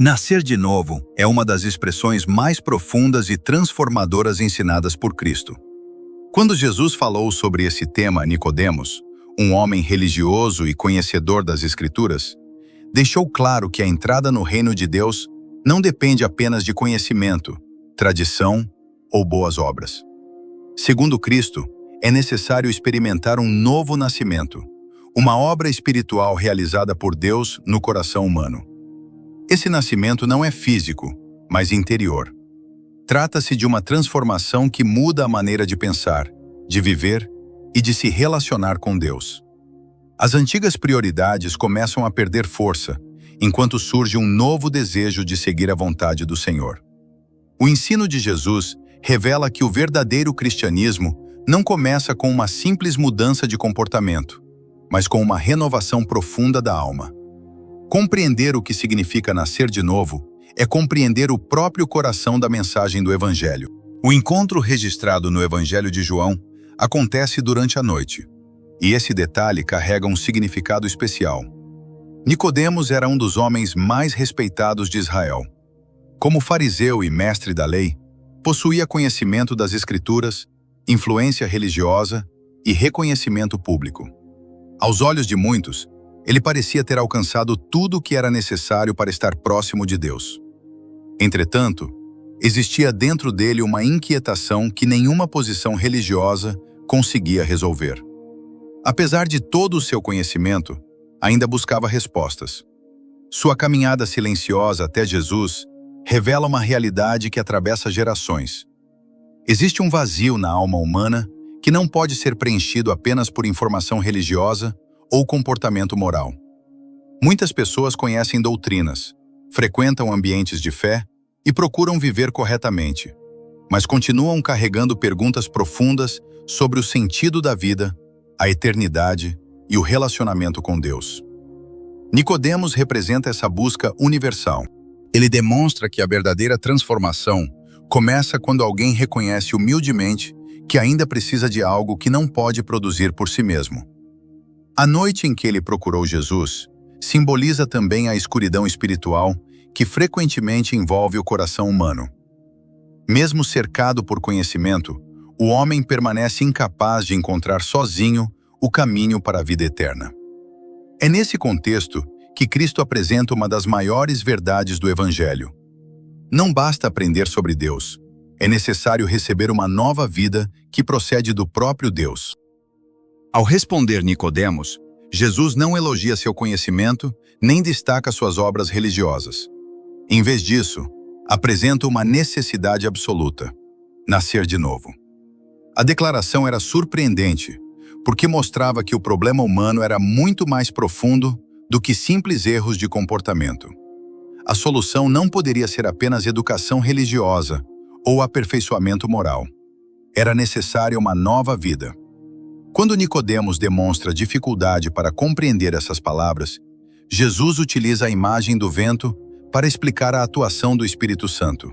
Nascer de novo é uma das expressões mais profundas e transformadoras ensinadas por Cristo. Quando Jesus falou sobre esse tema a Nicodemos, um homem religioso e conhecedor das Escrituras, deixou claro que a entrada no reino de Deus não depende apenas de conhecimento, tradição ou boas obras. Segundo Cristo, é necessário experimentar um novo nascimento, uma obra espiritual realizada por Deus no coração humano. Esse nascimento não é físico, mas interior. Trata-se de uma transformação que muda a maneira de pensar, de viver e de se relacionar com Deus. As antigas prioridades começam a perder força, enquanto surge um novo desejo de seguir a vontade do Senhor. O ensino de Jesus revela que o verdadeiro cristianismo não começa com uma simples mudança de comportamento, mas com uma renovação profunda da alma. Compreender o que significa nascer de novo é compreender o próprio coração da mensagem do Evangelho. O encontro registrado no Evangelho de João acontece durante a noite, e esse detalhe carrega um significado especial. Nicodemos era um dos homens mais respeitados de Israel. Como fariseu e mestre da lei, possuía conhecimento das Escrituras, influência religiosa e reconhecimento público. Aos olhos de muitos, ele parecia ter alcançado tudo o que era necessário para estar próximo de Deus. Entretanto, existia dentro dele uma inquietação que nenhuma posição religiosa conseguia resolver. Apesar de todo o seu conhecimento, ainda buscava respostas. Sua caminhada silenciosa até Jesus revela uma realidade que atravessa gerações. Existe um vazio na alma humana que não pode ser preenchido apenas por informação religiosa ou comportamento moral. Muitas pessoas conhecem doutrinas, frequentam ambientes de fé e procuram viver corretamente, mas continuam carregando perguntas profundas sobre o sentido da vida, a eternidade e o relacionamento com Deus. Nicodemos representa essa busca universal. Ele demonstra que a verdadeira transformação começa quando alguém reconhece humildemente que ainda precisa de algo que não pode produzir por si mesmo. A noite em que ele procurou Jesus simboliza também a escuridão espiritual que frequentemente envolve o coração humano. Mesmo cercado por conhecimento, o homem permanece incapaz de encontrar sozinho o caminho para a vida eterna. É nesse contexto que Cristo apresenta uma das maiores verdades do Evangelho. Não basta aprender sobre Deus, é necessário receber uma nova vida que procede do próprio Deus. Ao responder Nicodemos, Jesus não elogia seu conhecimento nem destaca suas obras religiosas. Em vez disso, apresenta uma necessidade absoluta: nascer de novo. A declaração era surpreendente, porque mostrava que o problema humano era muito mais profundo do que simples erros de comportamento. A solução não poderia ser apenas educação religiosa ou aperfeiçoamento moral. Era necessária uma nova vida. Quando Nicodemos demonstra dificuldade para compreender essas palavras, Jesus utiliza a imagem do vento para explicar a atuação do Espírito Santo.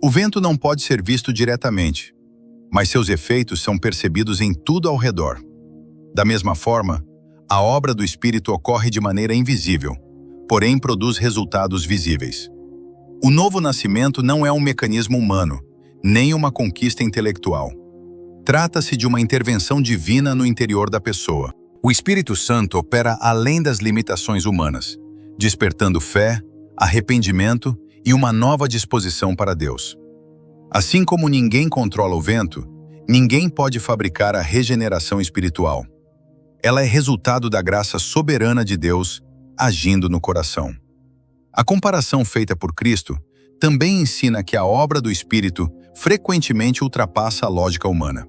O vento não pode ser visto diretamente, mas seus efeitos são percebidos em tudo ao redor. Da mesma forma, a obra do Espírito ocorre de maneira invisível, porém produz resultados visíveis. O novo nascimento não é um mecanismo humano, nem uma conquista intelectual. Trata-se de uma intervenção divina no interior da pessoa. O Espírito Santo opera além das limitações humanas, despertando fé, arrependimento e uma nova disposição para Deus. Assim como ninguém controla o vento, ninguém pode fabricar a regeneração espiritual. Ela é resultado da graça soberana de Deus agindo no coração. A comparação feita por Cristo também ensina que a obra do Espírito frequentemente ultrapassa a lógica humana.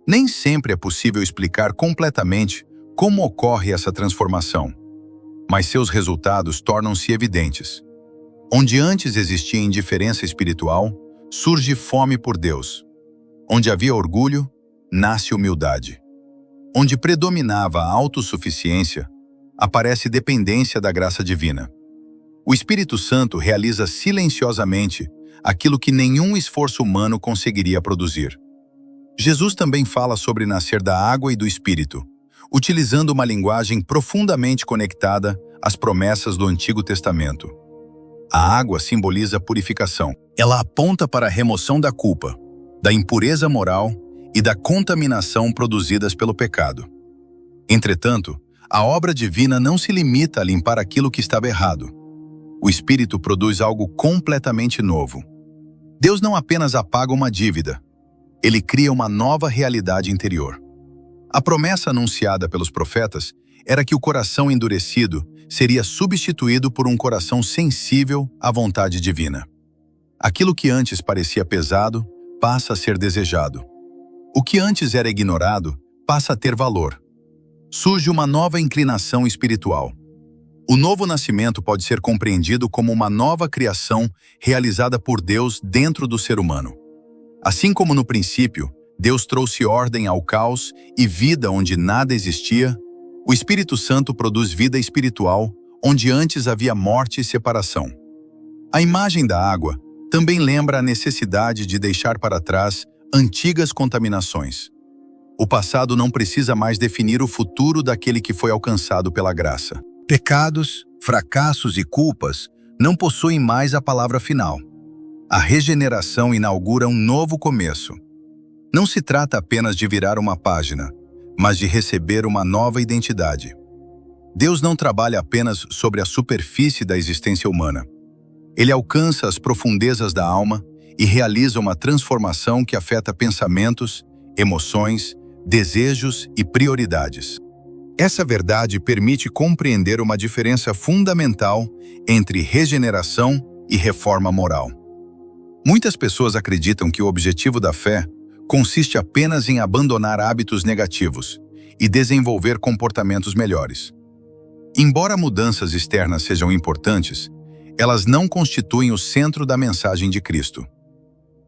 Nem sempre é possível explicar completamente como ocorre essa transformação, mas seus resultados tornam-se evidentes. Onde antes existia indiferença espiritual, surge fome por Deus. Onde havia orgulho, nasce humildade. Onde predominava a autossuficiência, aparece dependência da graça divina. O Espírito Santo realiza silenciosamente aquilo que nenhum esforço humano conseguiria produzir. Jesus também fala sobre nascer da água e do Espírito, utilizando uma linguagem profundamente conectada às promessas do Antigo Testamento. A água simboliza a purificação. Ela aponta para a remoção da culpa, da impureza moral e da contaminação produzidas pelo pecado. Entretanto, a obra divina não se limita a limpar aquilo que estava errado. O Espírito produz algo completamente novo. Deus não apenas apaga uma dívida, Ele cria uma nova realidade interior. A promessa anunciada pelos profetas era que o coração endurecido seria substituído por um coração sensível à vontade divina. Aquilo que antes parecia pesado passa a ser desejado. O que antes era ignorado passa a ter valor. Surge uma nova inclinação espiritual. O novo nascimento pode ser compreendido como uma nova criação realizada por Deus dentro do ser humano. Assim como no princípio, Deus trouxe ordem ao caos e vida onde nada existia, o Espírito Santo produz vida espiritual onde antes havia morte e separação. A imagem da água também lembra a necessidade de deixar para trás antigas contaminações. O passado não precisa mais definir o futuro daquele que foi alcançado pela graça. Pecados, fracassos e culpas não possuem mais a palavra final. A regeneração inaugura um novo começo. Não se trata apenas de virar uma página, mas de receber uma nova identidade. Deus não trabalha apenas sobre a superfície da existência humana. Ele alcança as profundezas da alma e realiza uma transformação que afeta pensamentos, emoções, desejos e prioridades. Essa verdade permite compreender uma diferença fundamental entre regeneração e reforma moral. Muitas pessoas acreditam que o objetivo da fé consiste apenas em abandonar hábitos negativos e desenvolver comportamentos melhores. Embora mudanças externas sejam importantes, elas não constituem o centro da mensagem de Cristo.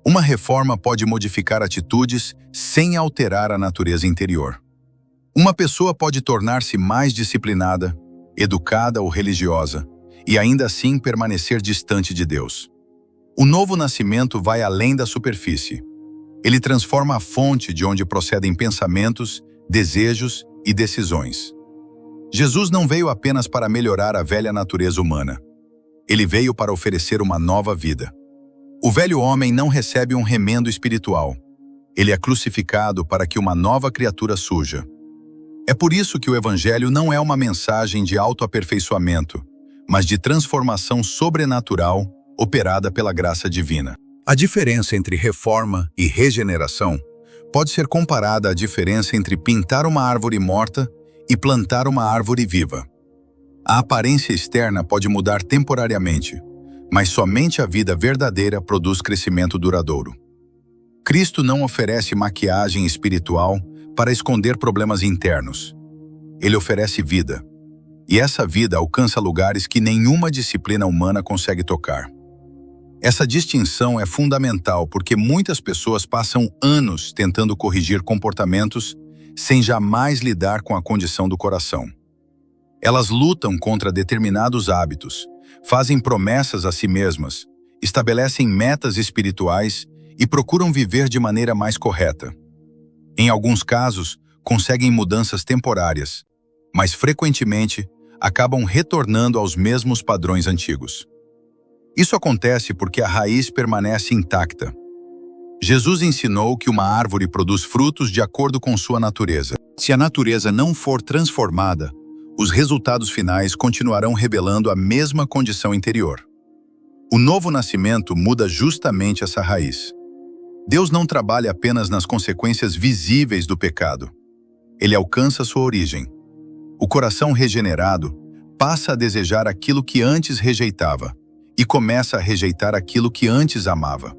Uma reforma pode modificar atitudes sem alterar a natureza interior. Uma pessoa pode tornar-se mais disciplinada, educada ou religiosa, e ainda assim permanecer distante de Deus. O novo nascimento vai além da superfície. Ele transforma a fonte de onde procedem pensamentos, desejos e decisões. Jesus não veio apenas para melhorar a velha natureza humana. Ele veio para oferecer uma nova vida. O velho homem não recebe um remendo espiritual. Ele é crucificado para que uma nova criatura surja. É por isso que o Evangelho não é uma mensagem de autoaperfeiçoamento, mas de transformação sobrenatural operada pela graça divina. A diferença entre reforma e regeneração pode ser comparada à diferença entre pintar uma árvore morta e plantar uma árvore viva. A aparência externa pode mudar temporariamente, mas somente a vida verdadeira produz crescimento duradouro. Cristo não oferece maquiagem espiritual para esconder problemas internos. Ele oferece vida, e essa vida alcança lugares que nenhuma disciplina humana consegue tocar. Essa distinção é fundamental porque muitas pessoas passam anos tentando corrigir comportamentos sem jamais lidar com a condição do coração. Elas lutam contra determinados hábitos, fazem promessas a si mesmas, estabelecem metas espirituais e procuram viver de maneira mais correta. Em alguns casos, conseguem mudanças temporárias, mas frequentemente acabam retornando aos mesmos padrões antigos. Isso acontece porque a raiz permanece intacta. Jesus ensinou que uma árvore produz frutos de acordo com sua natureza. Se a natureza não for transformada, os resultados finais continuarão revelando a mesma condição interior. O novo nascimento muda justamente essa raiz. Deus não trabalha apenas nas consequências visíveis do pecado. Ele alcança sua origem. O coração regenerado passa a desejar aquilo que antes rejeitava e começa a rejeitar aquilo que antes amava.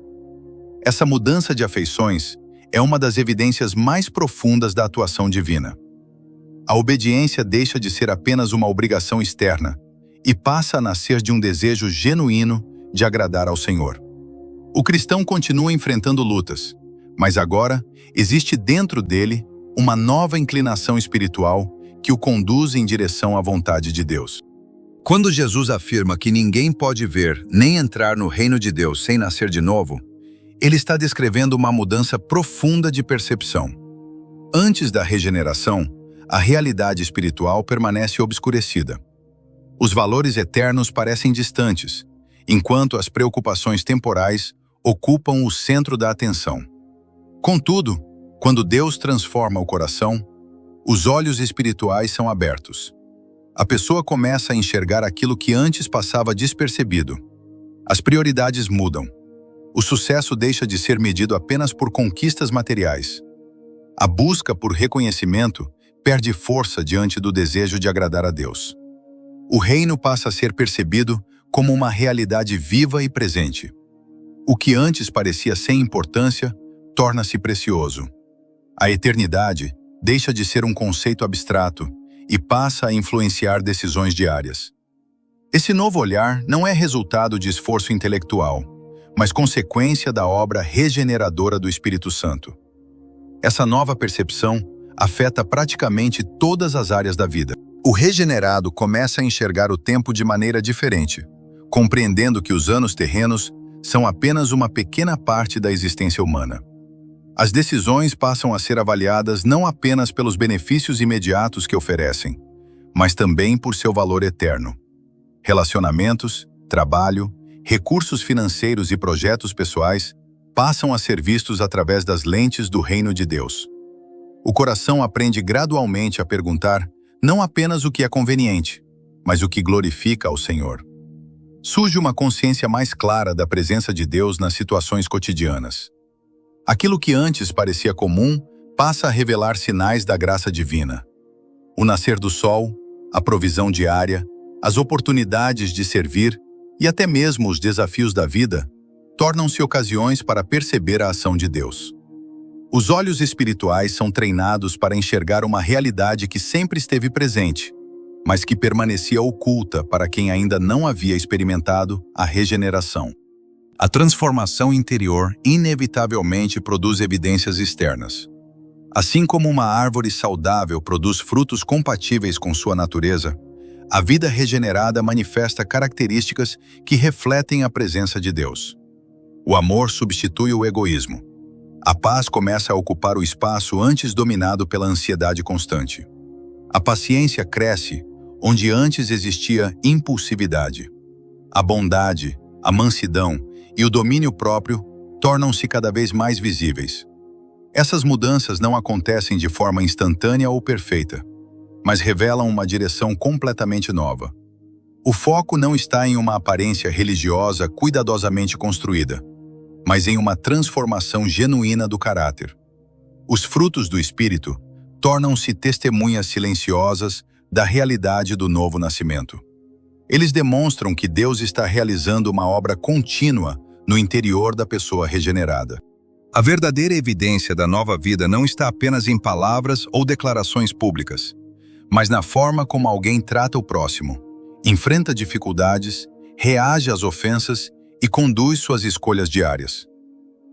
Essa mudança de afeições é uma das evidências mais profundas da atuação divina. A obediência deixa de ser apenas uma obrigação externa e passa a nascer de um desejo genuíno de agradar ao Senhor. O cristão continua enfrentando lutas, mas agora existe dentro dele uma nova inclinação espiritual que o conduz em direção à vontade de Deus. Quando Jesus afirma que ninguém pode ver nem entrar no reino de Deus sem nascer de novo, ele está descrevendo uma mudança profunda de percepção. Antes da regeneração, a realidade espiritual permanece obscurecida. Os valores eternos parecem distantes, enquanto as preocupações temporais ocupam o centro da atenção. Contudo, quando Deus transforma o coração, os olhos espirituais são abertos. A pessoa começa a enxergar aquilo que antes passava despercebido. As prioridades mudam. O sucesso deixa de ser medido apenas por conquistas materiais. A busca por reconhecimento perde força diante do desejo de agradar a Deus. O reino passa a ser percebido como uma realidade viva e presente. O que antes parecia sem importância torna-se precioso. A eternidade deixa de ser um conceito abstrato e passa a influenciar decisões diárias. Esse novo olhar não é resultado de esforço intelectual, mas consequência da obra regeneradora do Espírito Santo. Essa nova percepção afeta praticamente todas as áreas da vida. O regenerado começa a enxergar o tempo de maneira diferente, compreendendo que os anos terrenos são apenas uma pequena parte da existência humana. As decisões passam a ser avaliadas não apenas pelos benefícios imediatos que oferecem, mas também por seu valor eterno. Relacionamentos, trabalho, recursos financeiros e projetos pessoais passam a ser vistos através das lentes do reino de Deus. O coração aprende gradualmente a perguntar não apenas o que é conveniente, mas o que glorifica ao Senhor. Surge uma consciência mais clara da presença de Deus nas situações cotidianas. Aquilo que antes parecia comum passa a revelar sinais da graça divina. O nascer do sol, a provisão diária, as oportunidades de servir e até mesmo os desafios da vida tornam-se ocasiões para perceber a ação de Deus. Os olhos espirituais são treinados para enxergar uma realidade que sempre esteve presente, mas que permanecia oculta para quem ainda não havia experimentado a regeneração. A transformação interior inevitavelmente produz evidências externas. Assim como uma árvore saudável produz frutos compatíveis com sua natureza, a vida regenerada manifesta características que refletem a presença de Deus. O amor substitui o egoísmo. A paz começa a ocupar o espaço antes dominado pela ansiedade constante. A paciência cresce onde antes existia impulsividade. A bondade, a mansidão e o domínio próprio tornam-se cada vez mais visíveis. Essas mudanças não acontecem de forma instantânea ou perfeita, mas revelam uma direção completamente nova. O foco não está em uma aparência religiosa cuidadosamente construída, mas em uma transformação genuína do caráter. Os frutos do Espírito tornam-se testemunhas silenciosas da realidade do novo nascimento. Eles demonstram que Deus está realizando uma obra contínua no interior da pessoa regenerada. A verdadeira evidência da nova vida não está apenas em palavras ou declarações públicas, mas na forma como alguém trata o próximo, enfrenta dificuldades, reage às ofensas e conduz suas escolhas diárias.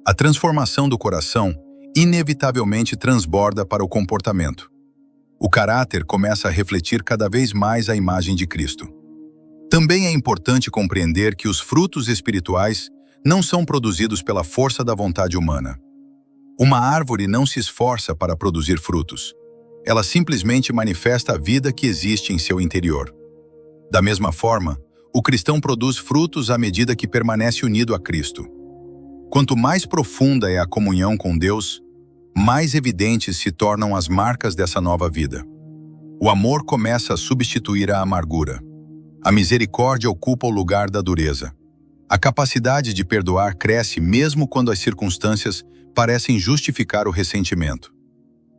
A transformação do coração inevitavelmente transborda para o comportamento. O caráter começa a refletir cada vez mais a imagem de Cristo. Também é importante compreender que os frutos espirituais não são produzidos pela força da vontade humana. Uma árvore não se esforça para produzir frutos. Ela simplesmente manifesta a vida que existe em seu interior. Da mesma forma, o cristão produz frutos à medida que permanece unido a Cristo. Quanto mais profunda é a comunhão com Deus, mais evidentes se tornam as marcas dessa nova vida. O amor começa a substituir a amargura. A misericórdia ocupa o lugar da dureza. A capacidade de perdoar cresce mesmo quando as circunstâncias parecem justificar o ressentimento.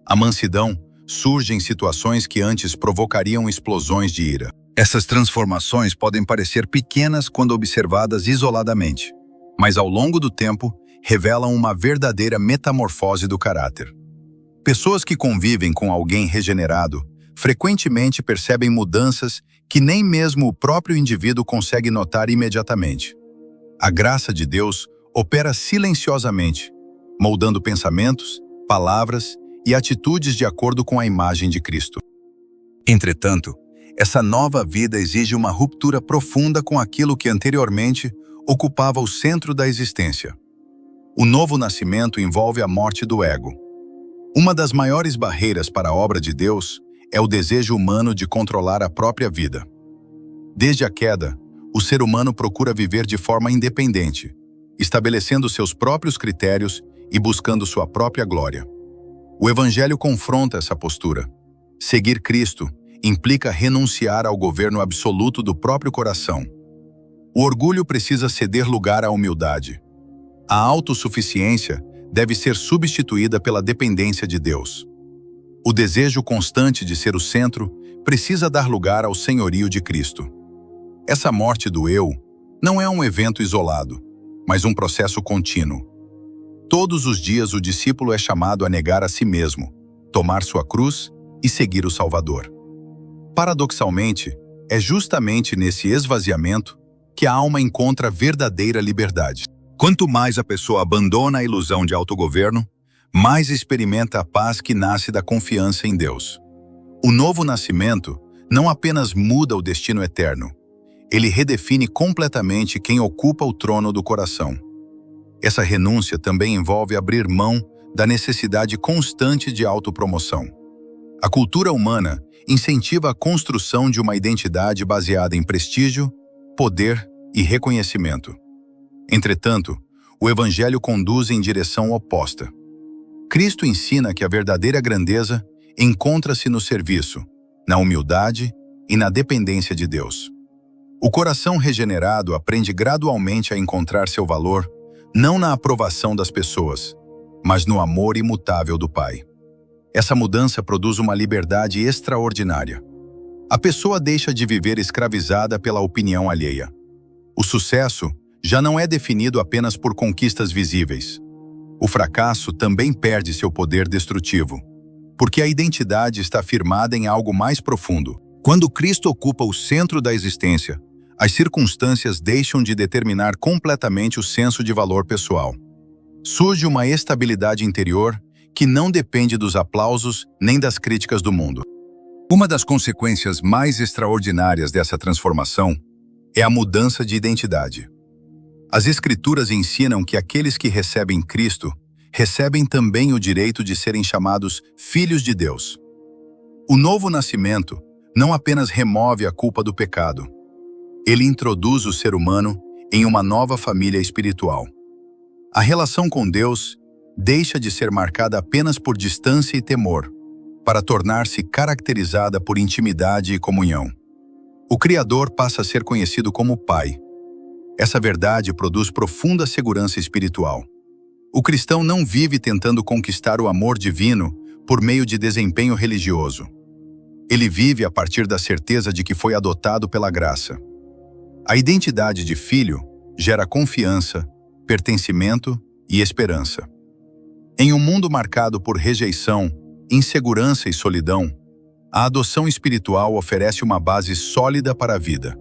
A mansidão surge em situações que antes provocariam explosões de ira. Essas transformações podem parecer pequenas quando observadas isoladamente, mas ao longo do tempo revelam uma verdadeira metamorfose do caráter. Pessoas que convivem com alguém regenerado frequentemente percebem mudanças que nem mesmo o próprio indivíduo consegue notar imediatamente. A graça de Deus opera silenciosamente, moldando pensamentos, palavras e atitudes de acordo com a imagem de Cristo. Entretanto, essa nova vida exige uma ruptura profunda com aquilo que anteriormente ocupava o centro da existência. O novo nascimento envolve a morte do ego. Uma das maiores barreiras para a obra de Deus é o desejo humano de controlar a própria vida. Desde a queda, o ser humano procura viver de forma independente, estabelecendo seus próprios critérios e buscando sua própria glória. O Evangelho confronta essa postura. Seguir Cristo implica renunciar ao governo absoluto do próprio coração. O orgulho precisa ceder lugar à humildade. A autossuficiência deve ser substituída pela dependência de Deus. O desejo constante de ser o centro precisa dar lugar ao senhorio de Cristo. Essa morte do eu não é um evento isolado, mas um processo contínuo. Todos os dias o discípulo é chamado a negar a si mesmo, tomar sua cruz e seguir o Salvador. Paradoxalmente, é justamente nesse esvaziamento que a alma encontra verdadeira liberdade. Quanto mais a pessoa abandona a ilusão de autogoverno, mais experimenta a paz que nasce da confiança em Deus. O novo nascimento não apenas muda o destino eterno, ele redefine completamente quem ocupa o trono do coração. Essa renúncia também envolve abrir mão da necessidade constante de autopromoção. A cultura humana incentiva a construção de uma identidade baseada em prestígio, poder e reconhecimento. Entretanto, o Evangelho conduz em direção oposta. Cristo ensina que a verdadeira grandeza encontra-se no serviço, na humildade e na dependência de Deus. O coração regenerado aprende gradualmente a encontrar seu valor, não na aprovação das pessoas, mas no amor imutável do Pai. Essa mudança produz uma liberdade extraordinária. A pessoa deixa de viver escravizada pela opinião alheia. O sucesso já não é definido apenas por conquistas visíveis. O fracasso também perde seu poder destrutivo, porque a identidade está firmada em algo mais profundo. Quando Cristo ocupa o centro da existência, as circunstâncias deixam de determinar completamente o senso de valor pessoal. Surge uma estabilidade interior que não depende dos aplausos nem das críticas do mundo. Uma das consequências mais extraordinárias dessa transformação é a mudança de identidade. As Escrituras ensinam que aqueles que recebem Cristo recebem também o direito de serem chamados filhos de Deus. O novo nascimento não apenas remove a culpa do pecado, ele introduz o ser humano em uma nova família espiritual. A relação com Deus deixa de ser marcada apenas por distância e temor, para tornar-se caracterizada por intimidade e comunhão. O Criador passa a ser conhecido como Pai. Essa verdade produz profunda segurança espiritual. O cristão não vive tentando conquistar o amor divino por meio de desempenho religioso. Ele vive a partir da certeza de que foi adotado pela graça. A identidade de filho gera confiança, pertencimento e esperança. Em um mundo marcado por rejeição, insegurança e solidão, a adoção espiritual oferece uma base sólida para a vida.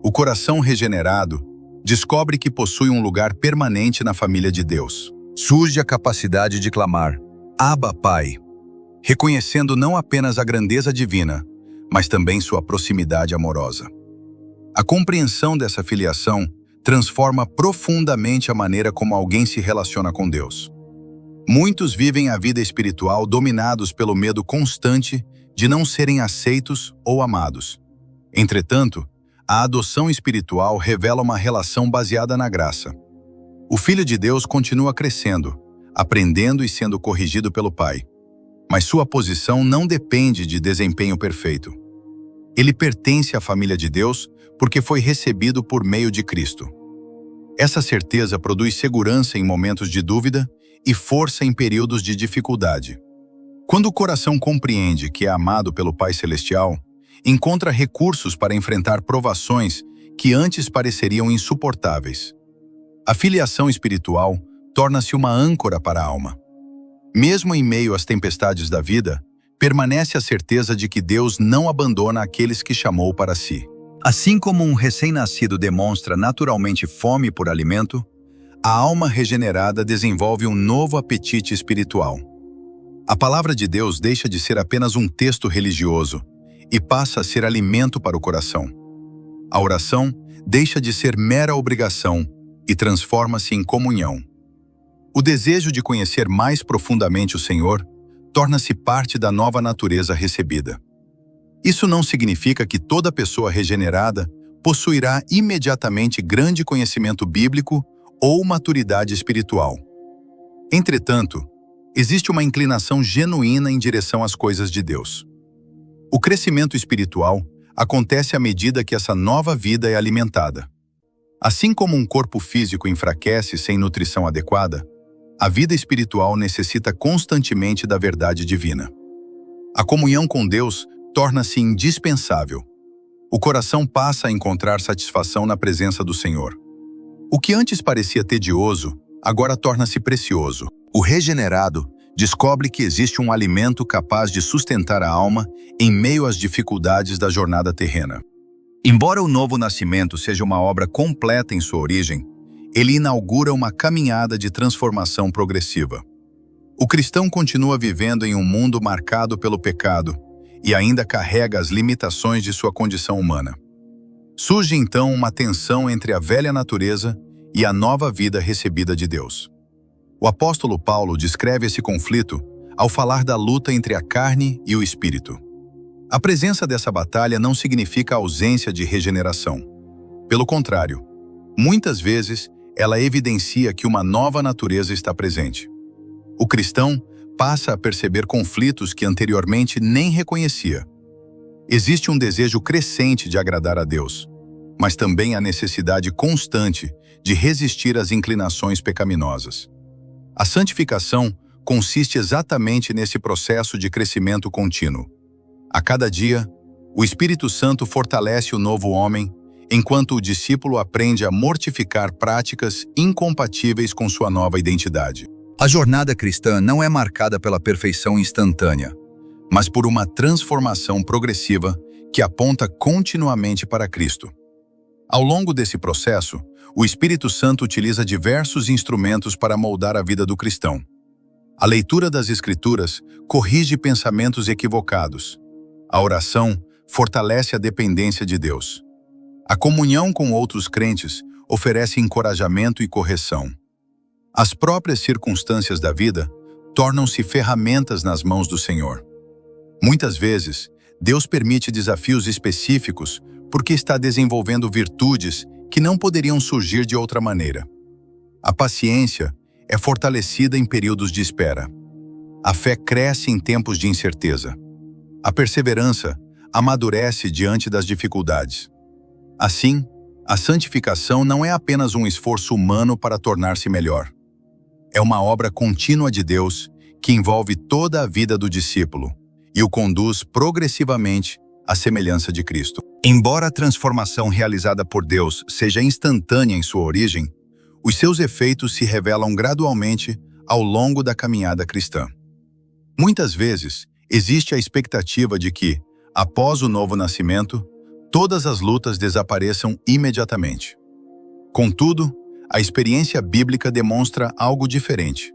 O coração regenerado descobre que possui um lugar permanente na família de Deus. Surge a capacidade de clamar, Abba, Pai, reconhecendo não apenas a grandeza divina, mas também sua proximidade amorosa. A compreensão dessa filiação transforma profundamente a maneira como alguém se relaciona com Deus. Muitos vivem a vida espiritual dominados pelo medo constante de não serem aceitos ou amados. Entretanto, a adoção espiritual revela uma relação baseada na graça. O Filho de Deus continua crescendo, aprendendo e sendo corrigido pelo Pai. Mas sua posição não depende de desempenho perfeito. Ele pertence à família de Deus porque foi recebido por meio de Cristo. Essa certeza produz segurança em momentos de dúvida e força em períodos de dificuldade. Quando o coração compreende que é amado pelo Pai Celestial, encontra recursos para enfrentar provações que antes pareceriam insuportáveis. A filiação espiritual torna-se uma âncora para a alma. Mesmo em meio às tempestades da vida, permanece a certeza de que Deus não abandona aqueles que chamou para si. Assim como um recém-nascido demonstra naturalmente fome por alimento, a alma regenerada desenvolve um novo apetite espiritual. A palavra de Deus deixa de ser apenas um texto religioso e passa a ser alimento para o coração. A oração deixa de ser mera obrigação e transforma-se em comunhão. O desejo de conhecer mais profundamente o Senhor torna-se parte da nova natureza recebida. Isso não significa que toda pessoa regenerada possuirá imediatamente grande conhecimento bíblico ou maturidade espiritual. Entretanto, existe uma inclinação genuína em direção às coisas de Deus. O crescimento espiritual acontece à medida que essa nova vida é alimentada. Assim como um corpo físico enfraquece sem nutrição adequada, a vida espiritual necessita constantemente da verdade divina. A comunhão com Deus torna-se indispensável. O coração passa a encontrar satisfação na presença do Senhor. O que antes parecia tedioso, agora torna-se precioso. O regenerado descobre que existe um alimento capaz de sustentar a alma em meio às dificuldades da jornada terrena. Embora o novo nascimento seja uma obra completa em sua origem, ele inaugura uma caminhada de transformação progressiva. O cristão continua vivendo em um mundo marcado pelo pecado e ainda carrega as limitações de sua condição humana. Surge então uma tensão entre a velha natureza e a nova vida recebida de Deus. O apóstolo Paulo descreve esse conflito ao falar da luta entre a carne e o espírito. A presença dessa batalha não significa a ausência de regeneração. Pelo contrário, muitas vezes ela evidencia que uma nova natureza está presente. O cristão passa a perceber conflitos que anteriormente nem reconhecia. Existe um desejo crescente de agradar a Deus, mas também a necessidade constante de resistir às inclinações pecaminosas. A santificação consiste exatamente nesse processo de crescimento contínuo. A cada dia, o Espírito Santo fortalece o novo homem, enquanto o discípulo aprende a mortificar práticas incompatíveis com sua nova identidade. A jornada cristã não é marcada pela perfeição instantânea, mas por uma transformação progressiva que aponta continuamente para Cristo. Ao longo desse processo, o Espírito Santo utiliza diversos instrumentos para moldar a vida do cristão. A leitura das Escrituras corrige pensamentos equivocados. A oração fortalece a dependência de Deus. A comunhão com outros crentes oferece encorajamento e correção. As próprias circunstâncias da vida tornam-se ferramentas nas mãos do Senhor. Muitas vezes, Deus permite desafios específicos porque está desenvolvendo virtudes que não poderiam surgir de outra maneira. A paciência é fortalecida em períodos de espera. A fé cresce em tempos de incerteza. A perseverança amadurece diante das dificuldades. Assim, a santificação não é apenas um esforço humano para tornar-se melhor. É uma obra contínua de Deus que envolve toda a vida do discípulo e o conduz progressivamente à semelhança de Cristo. Embora a transformação realizada por Deus seja instantânea em sua origem, os seus efeitos se revelam gradualmente ao longo da caminhada cristã. Muitas vezes, existe a expectativa de que, após o novo nascimento, todas as lutas desapareçam imediatamente. Contudo, a experiência bíblica demonstra algo diferente.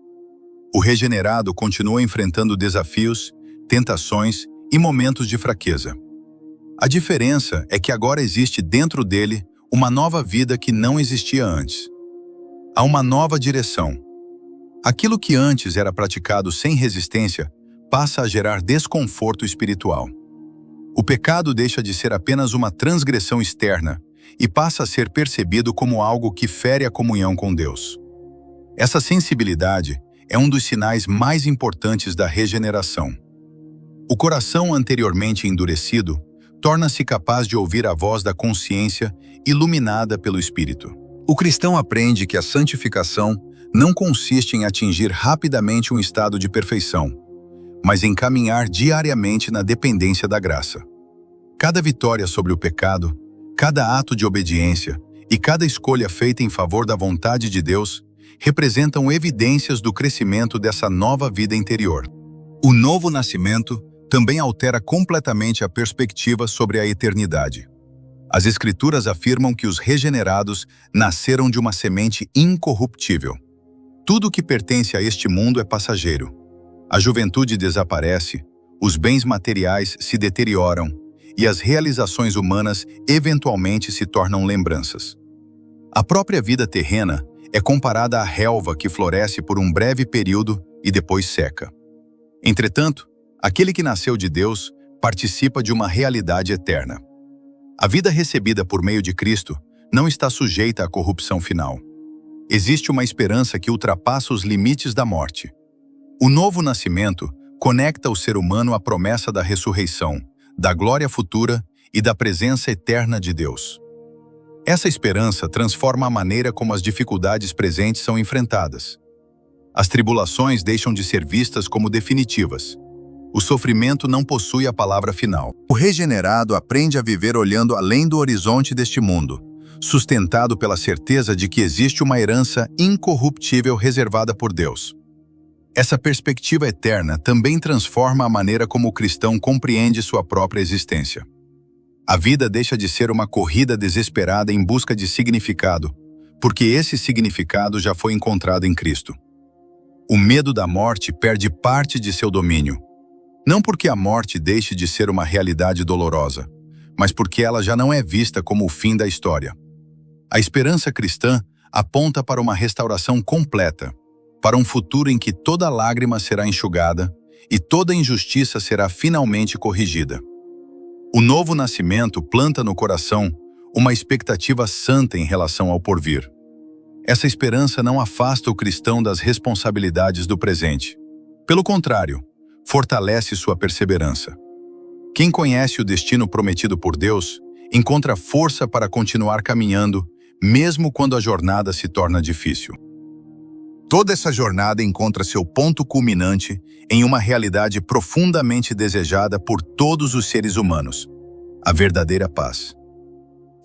O regenerado continua enfrentando desafios, tentações e momentos de fraqueza. A diferença é que agora existe dentro dele uma nova vida que não existia antes. Há uma nova direção. Aquilo que antes era praticado sem resistência passa a gerar desconforto espiritual. O pecado deixa de ser apenas uma transgressão externa e passa a ser percebido como algo que fere a comunhão com Deus. Essa sensibilidade é um dos sinais mais importantes da regeneração. O coração anteriormente endurecido torna-se capaz de ouvir a voz da consciência iluminada pelo Espírito. O cristão aprende que a santificação não consiste em atingir rapidamente um estado de perfeição, mas em caminhar diariamente na dependência da graça. Cada vitória sobre o pecado, cada ato de obediência e cada escolha feita em favor da vontade de Deus representam evidências do crescimento dessa nova vida interior. O novo nascimento também altera completamente a perspectiva sobre a eternidade. As Escrituras afirmam que os regenerados nasceram de uma semente incorruptível. Tudo que pertence a este mundo é passageiro. A juventude desaparece, os bens materiais se deterioram e as realizações humanas eventualmente se tornam lembranças. A própria vida terrena é comparada à relva que floresce por um breve período e depois seca. Entretanto, aquele que nasceu de Deus participa de uma realidade eterna. A vida recebida por meio de Cristo não está sujeita à corrupção final. Existe uma esperança que ultrapassa os limites da morte. O novo nascimento conecta o ser humano à promessa da ressurreição, da glória futura e da presença eterna de Deus. Essa esperança transforma a maneira como as dificuldades presentes são enfrentadas. As tribulações deixam de ser vistas como definitivas. O sofrimento não possui a palavra final. O regenerado aprende a viver olhando além do horizonte deste mundo, sustentado pela certeza de que existe uma herança incorruptível reservada por Deus. Essa perspectiva eterna também transforma a maneira como o cristão compreende sua própria existência. A vida deixa de ser uma corrida desesperada em busca de significado, porque esse significado já foi encontrado em Cristo. O medo da morte perde parte de seu domínio, não porque a morte deixe de ser uma realidade dolorosa, mas porque ela já não é vista como o fim da história. A esperança cristã aponta para uma restauração completa, para um futuro em que toda lágrima será enxugada e toda injustiça será finalmente corrigida. O novo nascimento planta no coração uma expectativa santa em relação ao porvir. Essa esperança não afasta o cristão das responsabilidades do presente. Pelo contrário, fortalece sua perseverança. Quem conhece o destino prometido por Deus encontra força para continuar caminhando, mesmo quando a jornada se torna difícil. Toda essa jornada encontra seu ponto culminante em uma realidade profundamente desejada por todos os seres humanos: a verdadeira paz.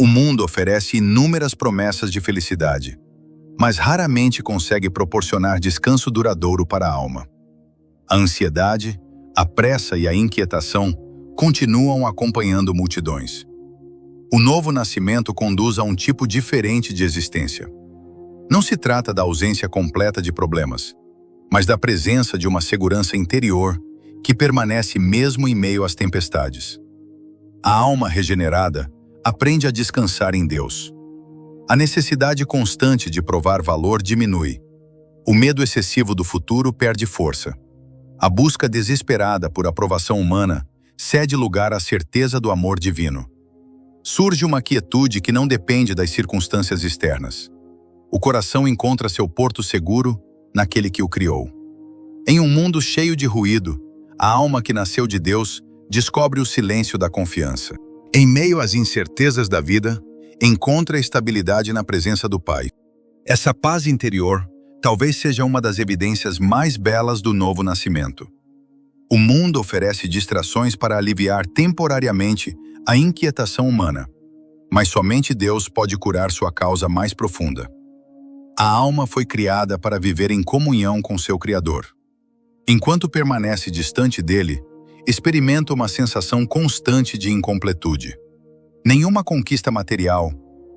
O mundo oferece inúmeras promessas de felicidade, mas raramente consegue proporcionar descanso duradouro para a alma. A ansiedade, a pressa e a inquietação continuam acompanhando multidões. O novo nascimento conduz a um tipo diferente de existência. Não se trata da ausência completa de problemas, mas da presença de uma segurança interior que permanece mesmo em meio às tempestades. A alma regenerada aprende a descansar em Deus. A necessidade constante de provar valor diminui. O medo excessivo do futuro perde força. A busca desesperada por aprovação humana cede lugar à certeza do amor divino. Surge uma quietude que não depende das circunstâncias externas. O coração encontra seu porto seguro naquele que o criou. Em um mundo cheio de ruído, a alma que nasceu de Deus descobre o silêncio da confiança. Em meio às incertezas da vida, encontra estabilidade na presença do Pai. Essa paz interior talvez seja uma das evidências mais belas do novo nascimento. O mundo oferece distrações para aliviar temporariamente a inquietação humana, mas somente Deus pode curar sua causa mais profunda. A alma foi criada para viver em comunhão com seu Criador. Enquanto permanece distante dele, experimenta uma sensação constante de incompletude. Nenhuma conquista material,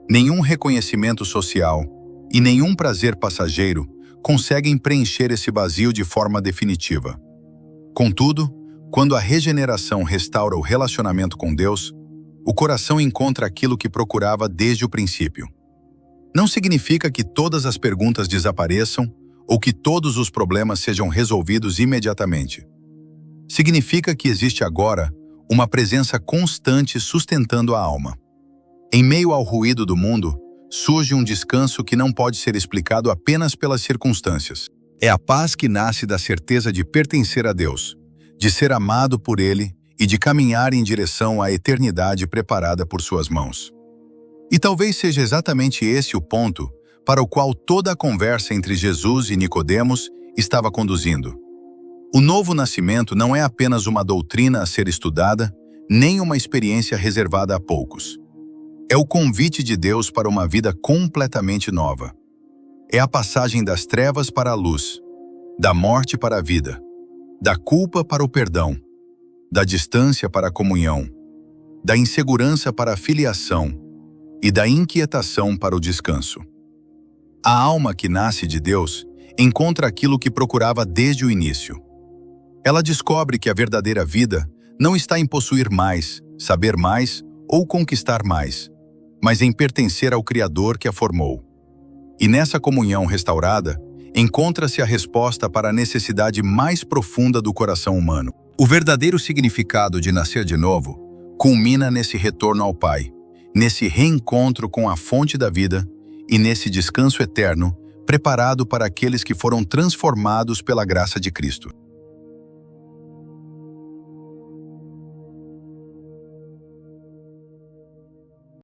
nenhum reconhecimento social e nenhum prazer passageiro conseguem preencher esse vazio de forma definitiva. Contudo, quando a regeneração restaura o relacionamento com Deus, o coração encontra aquilo que procurava desde o princípio. Não significa que todas as perguntas desapareçam ou que todos os problemas sejam resolvidos imediatamente. Significa que existe agora uma presença constante sustentando a alma. Em meio ao ruído do mundo, surge um descanso que não pode ser explicado apenas pelas circunstâncias. É a paz que nasce da certeza de pertencer a Deus, de ser amado por Ele e de caminhar em direção à eternidade preparada por suas mãos. E talvez seja exatamente esse o ponto para o qual toda a conversa entre Jesus e Nicodemos estava conduzindo. O novo nascimento não é apenas uma doutrina a ser estudada, nem uma experiência reservada a poucos. É o convite de Deus para uma vida completamente nova. É a passagem das trevas para a luz, da morte para a vida, da culpa para o perdão, da distância para a comunhão, da insegurança para a filiação e da inquietação para o descanso. A alma que nasce de Deus encontra aquilo que procurava desde o início. Ela descobre que a verdadeira vida não está em possuir mais, saber mais ou conquistar mais, mas em pertencer ao Criador que a formou. E nessa comunhão restaurada, encontra-se a resposta para a necessidade mais profunda do coração humano. O verdadeiro significado de nascer de novo culmina nesse retorno ao Pai, nesse reencontro com a fonte da vida e nesse descanso eterno preparado para aqueles que foram transformados pela graça de Cristo.